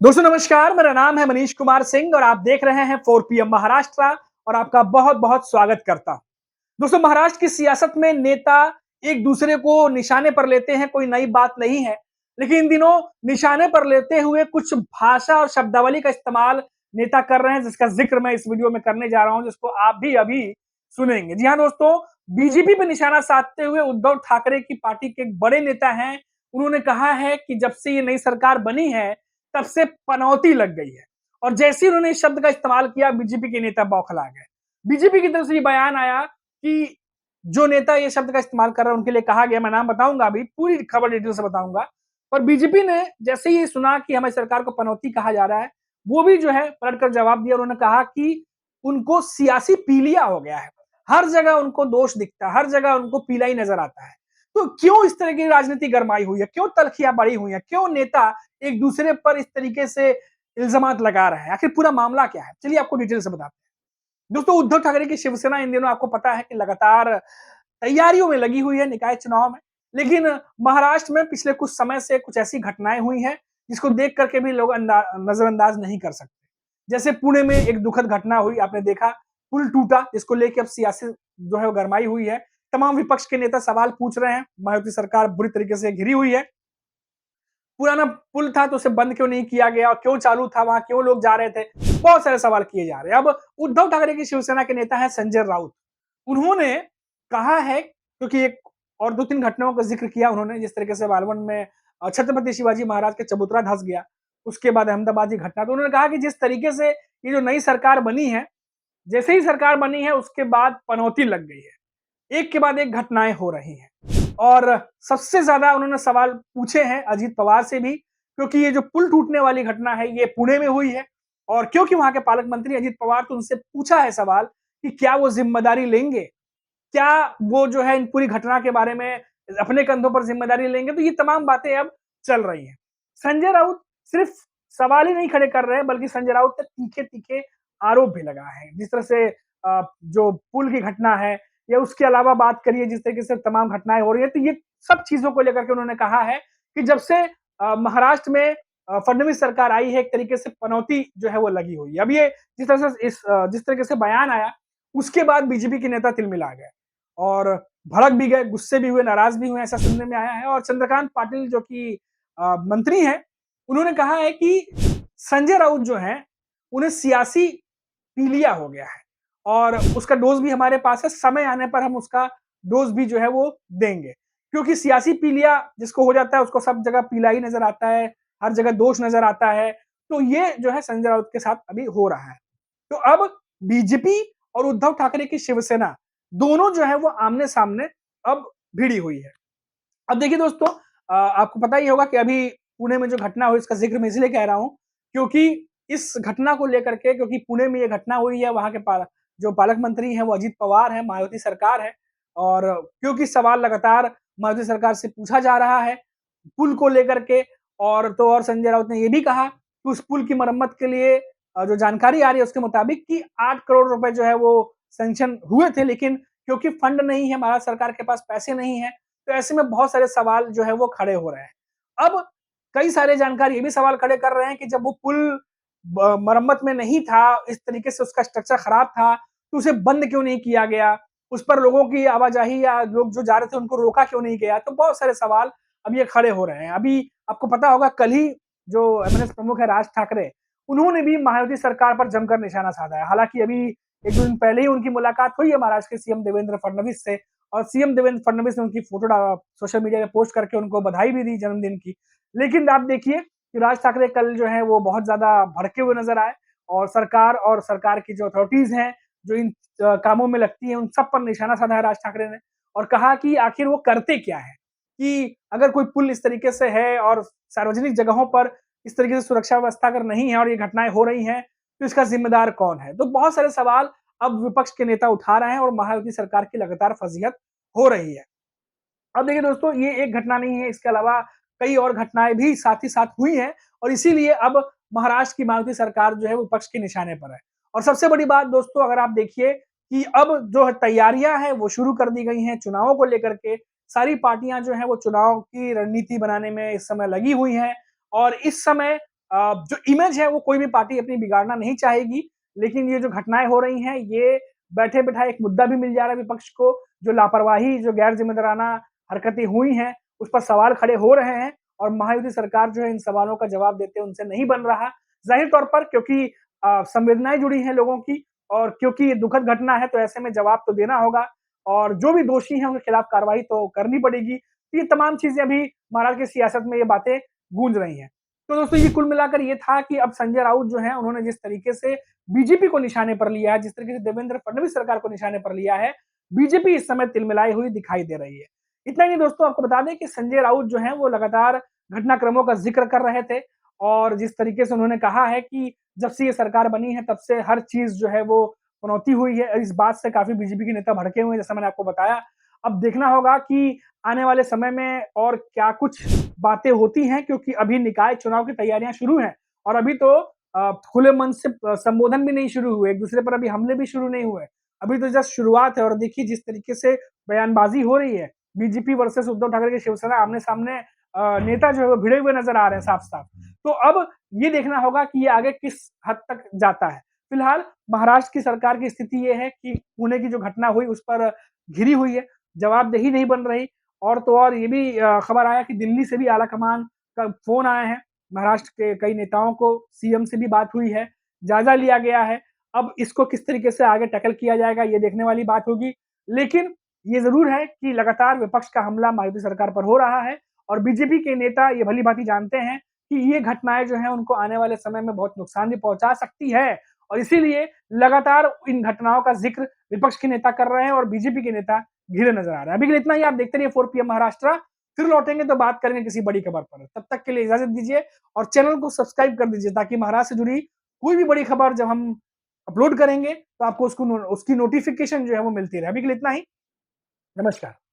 दोस्तों नमस्कार, मेरा नाम है मनीष कुमार सिंह और आप देख रहे हैं 4 PM महाराष्ट्र और आपका बहुत-बहुत स्वागत करता हूं। दोस्तों महाराष्ट्र की सियासत में नेता एक दूसरे को निशाने पर लेते हैं, कोई नई बात नहीं है। लेकिन इन दिनों निशाने पर लेते हुए कुछ भाषा और शब्दावली का इस्तेमाल नेता कर रहे हैं, जिसका जिक्र मैं इस वीडियो में करने जा रहा हूं, जिसको आप भी अभी सुनेंगे। जी हाँ दोस्तों, बीजेपी पे निशाना साधते हुए उद्धव ठाकरे की पार्टी के एक बड़े नेता हैं। उन्होंने कहा है कि जब से ये नई सरकार बनी है तब से पनौती लग गई है। और जैसे ही उन्होंने इस शब्द का इस्तेमाल किया, बीजेपी के नेता बौखला गए। बीजेपी की तरफ से ये बयान आया कि जो नेता ये शब्द का इस्तेमाल कर रहे हैं उनके लिए कहा गया, मैं नाम बताऊंगा, अभी पूरी खबर डिटेल से बताऊंगा। पर बीजेपी ने जैसे ही सुना कि हमारी सरकार को पनौती कहा जा रहा है, वो भी जो है पलटकर जवाब दिया। उन्होंने कहा कि उनको सियासी पीलिया हो गया है, हर जगह उनको दोष दिखता है, हर जगह उनको पीला ही नजर आता है। तो क्यों इस तरह की राजनीति गरमाई हुई है, क्यों तलखियां बढ़ी हुई है, क्यों नेता एक दूसरे पर इस तरीके से इल्जामात लगा रहे हैं, आखिर पूरा मामला क्या है? चलिए आपको डिटेल से बताते हैं। दोस्तों उद्धव ठाकरे की शिवसेना इन दिनों आपको पता है कि लगातार तैयारियों में लगी हुई है निकाय चुनाव में। लेकिन महाराष्ट्र में पिछले कुछ समय से कुछ ऐसी घटनाएं हुई हैं जिसको देख करके भी लोग नजरअंदाज नहीं कर सकते। जैसे पुणे में एक दुखद घटना हुई, आपने देखा, पुल टूटा, जिसको लेकर अब सियासी जो है वो गरमाई हुई है। तमाम विपक्ष के नेता सवाल पूछ रहे हैं, मायावती सरकार बुरी तरीके से घिरी हुई है। पुराना पुल था तो उसे बंद क्यों नहीं किया गया और क्यों चालू था, वहां क्यों लोग जा रहे थे, बहुत सारे सवाल किए जा रहे हैं। अब उद्धव ठाकरे की शिवसेना के नेता है संजय राउत। उन्होंने कहा है, क्योंकि एक और दो तीन घटनाओं का जिक्र किया उन्होंने, जिस तरीके से बालवन में छत्रपति शिवाजी महाराज के चबूतरा धंस गया, उसके बाद अहमदाबाद की घटना। तो उन्होंने कहा कि जिस तरीके से ये जो नई सरकार बनी है, जैसे ही सरकार बनी है उसके बाद पनौती लग गई है, एक के बाद एक घटनाएं हो रही हैं। और सबसे ज्यादा उन्होंने सवाल पूछे हैं अजीत पवार से भी, क्योंकि ये जो पुल टूटने वाली घटना है ये पुणे में हुई है। और क्योंकि वहां के पालक मंत्री अजीत पवार, तो उनसे पूछा है सवाल कि क्या वो जिम्मेदारी लेंगे, क्या वो जो है इन पूरी घटना के बारे में अपने कंधों पर जिम्मेदारी लेंगे। तो ये तमाम बातें अब चल रही हैं। संजय राउत सिर्फ सवाल ही नहीं खड़े कर रहे हैं, बल्कि संजय राउत ने तीखे तीखे आरोप भी लगाए हैं। जिस तरह से जो पुल की घटना है या उसके अलावा बात करिए, जिस तरीके से तमाम घटनाएं हो रही है, तो ये सब चीजों को लेकर के उन्होंने कहा है कि जब से महाराष्ट्र में फडणवीस सरकार आई है, एक तरीके से पनौती जो है वो लगी हुई है। अब ये जिस तरीके से बयान आया, उसके बाद बीजेपी के नेता तिलमिला गए और भड़क भी गए, गुस्से भी हुए, नाराज भी हुए, ऐसा सुनने में आया है। और चंद्रकांत पाटिल जो कि मंत्री हैं, उन्होंने कहा है कि संजय राउत जो है उन्हें सियासी पीलिया हो गया है और उसका डोज भी हमारे पास है, समय आने पर हम उसका डोज भी जो है वो देंगे। क्योंकि सियासी पीलिया जिसको हो जाता है उसको सब जगह पीला ही नजर आता है, हर जगह दोष नजर आता है। तो ये जो है संजय राउत के साथ अभी हो रहा है। तो अब बीजेपी और उद्धव ठाकरे की शिवसेना दोनों जो है वो आमने सामने अब भिड़ी हुई है। अब देखिए दोस्तों, आपको पता ही होगा कि अभी पुणे में जो घटना हुई, इसका जिक्र मैं इसलिए कह रहा हूं क्योंकि इस घटना को लेकर के, क्योंकि पुणे में ये घटना हुई है, वहां के जो पालक मंत्री हैं वो अजीत पवार है, मायावती सरकार है। और क्योंकि सवाल लगातार मायावती सरकार से पूछा जा रहा है पुल को लेकर के, और तो और संजय राउत ने यह भी कहा कि उस पुल की मरम्मत के लिए जो जानकारी आ रही है उसके मुताबिक कि 8 करोड़ रुपए जो है वो सैंक्शन हुए थे, लेकिन क्योंकि फंड नहीं है, महाराष्ट्र सरकार के पास पैसे नहीं है, तो ऐसे में बहुत सारे सवाल जो है वो खड़े हो रहे हैं। अब कई सारे जानकार ये भी सवाल खड़े कर रहे हैं कि जब वो पुल मरम्मत में नहीं था, इस तरीके से उसका स्ट्रक्चर खराब था, तो उसे बंद क्यों नहीं किया गया, उस पर लोगों की आवाजाही या लोग जो जा रहे थे उनको रोका क्यों नहीं गया। तो बहुत सारे सवाल अब ये खड़े हो रहे हैं। अभी आपको पता होगा, कल ही जो एमएनएस प्रमुख है राज ठाकरे, उन्होंने भी मायावती सरकार पर जमकर निशाना साधा है। हालांकि अभी एक दो दिन पहले ही उनकी मुलाकात हुई है महाराष्ट्र के सीएम देवेंद्र फडणवीस से, और सीएम देवेंद्र फडणवीस ने उनकी फोटो सोशल मीडिया पे पोस्ट करके उनको बधाई भी दी जन्मदिन की। लेकिन आप देखिए कि राज ठाकरे कल जो है वो बहुत ज्यादा भड़के हुए नजर आए, और सरकार की जो अथॉरिटीज हैं जो इन कामों में लगती हैं, उन सब पर निशाना साधा है राज ठाकरे ने, और कहा कि आखिर वो करते क्या है, कि अगर कोई पुल इस तरीके से है और सार्वजनिक जगहों पर इस तरीके से सुरक्षा व्यवस्था अगर नहीं है और ये घटनाएं हो रही हैं, तो इसका जिम्मेदार कौन है। तो बहुत सारे सवाल अब विपक्ष के नेता उठा रहे हैं और मायावती सरकार की लगातार फजीहत हो रही है। अब देखिए दोस्तों, ये एक घटना नहीं है, इसके अलावा कई और घटनाएं भी साथ ही साथ हुई हैं, और इसीलिए अब महाराष्ट्र की मायावती सरकार जो है वो विपक्ष के निशाने पर है। और सबसे बड़ी बात दोस्तों, अगर आप देखिए कि अब जो है तैयारियां हैं वो शुरू कर दी गई हैं चुनावों को लेकर के। सारी पार्टियां जो है वो चुनाव की रणनीति बनाने में इस समय लगी हुई हैं, और इस समय जो इमेज है वो कोई भी पार्टी अपनी बिगाड़ना नहीं चाहेगी, लेकिन ये जो घटनाएँ हो रही हैं, ये बैठे-बिठाए एक मुद्दा भी मिल जा रहा है विपक्ष को, जो लापरवाही, जो गैर ज़िम्मेदाराना हरकतें हुई हैं, उस पर सवाल खड़े हो रहे हैं और महायुति सरकार जो है इन सवालों का जवाब देते उनसे नहीं बन रहा। ज़ाहिर तौर पर क्योंकि संवेदनाएँ जुड़ी हैं लोगों की और क्योंकि ये दुखद घटना है, तो ऐसे में जवाब तो देना होगा और जो भी दोषी हैं, उनके खिलाफ कार्रवाई तो करनी पड़ेगी। तो ये तमाम चीज़ें अभी महाराष्ट्र की सियासत में ये बातें गूंज रही हैं। तो दोस्तों ये कुल मिलाकर ये था कि अब संजय राउत जो हैं, उन्होंने जिस तरीके से बीजेपी को निशाने पर लिया है, जिस तरीके से देवेंद्र फडणवीस सरकार को निशाने पर लिया है, बीजेपी इस समय तिलमिलाई हुई दिखाई दे रही है। इतना ही नहीं दोस्तों, आपको बता दें कि संजय राउत जो हैं, वो लगातार घटनाक्रमों का ज़िक्र कर रहे थे और जिस तरीके से उन्होंने कहा है कि जब से ये सरकार बनी है, तब से हर चीज़ जो है वो चुनौती हुई है। इस बात से काफ़ी बीजेपी के नेता भड़के हुए हैं, जैसा मैंने आपको बताया। अब देखना होगा कि आने वाले समय में और क्या कुछ बातें होती हैं क्योंकि अभी निकाय चुनाव की तैयारियां शुरू हैं और अभी तो खुले मन से संबोधन भी नहीं शुरू हुए, एक दूसरे पर अभी हमले भी शुरू नहीं हुए। अभी तो जस्ट शुरुआत है और देखिए जिस तरीके से बयानबाजी हो रही है, बीजेपी वर्सेस उद्धव ठाकरे की शिवसेना आमने-सामने नेता जो है वो भिड़े हुए नजर आ रहे हैं साफ-साफ। तो अब ये देखना होगा कि ये आगे किस हद तक जाता है। फिलहाल महाराष्ट्र की सरकार की स्थिति ये है कि पुणे की जो घटना हुई उस पर घिरी हुई है, जवाबदेही नहीं बन रही और तो और ये भी खबर आया कि दिल्ली से भी आला-कमान का फ़ोन आया है, महाराष्ट्र के कई नेताओं को सीएम से भी बात हुई है, जायज़ा लिया गया है। अब इसको किस तरीके से आगे टैकल किया जाएगा ये देखने वाली बात होगी। लेकिन ये ज़रूर है कि लगातार विपक्ष का हमला मायावती सरकार पर हो रहा है और बीजेपी के नेता ये भली-भाँति जानते हैं कि ये घटनाएँ जो हैं उनको आने वाले समय में बहुत नुकसान भी पहुँचा सकती है और इसीलिए लगातार इन घटनाओं का ज़िक्र विपक्ष के नेता कर रहे हैं और बीजेपी के नेता घिरे नज़र आ रहे हैं। अभी के लिए इतना ही, आप देखते रहिए 4 पीएम महाराष्ट्र। फिर लौटेंगे तो बात करेंगे किसी बड़ी खबर पर। तब तक के लिए इजाज़त दीजिए और चैनल को सब्सक्राइब कर दीजिए ताकि महाराष्ट्र से जुड़ी कोई भी बड़ी खबर जब हम अपलोड करेंगे तो आपको उसकी नोटिफ़िकेशन जो है वो मिलती रहे। अभी के लिए इतना ही। नमस्कार।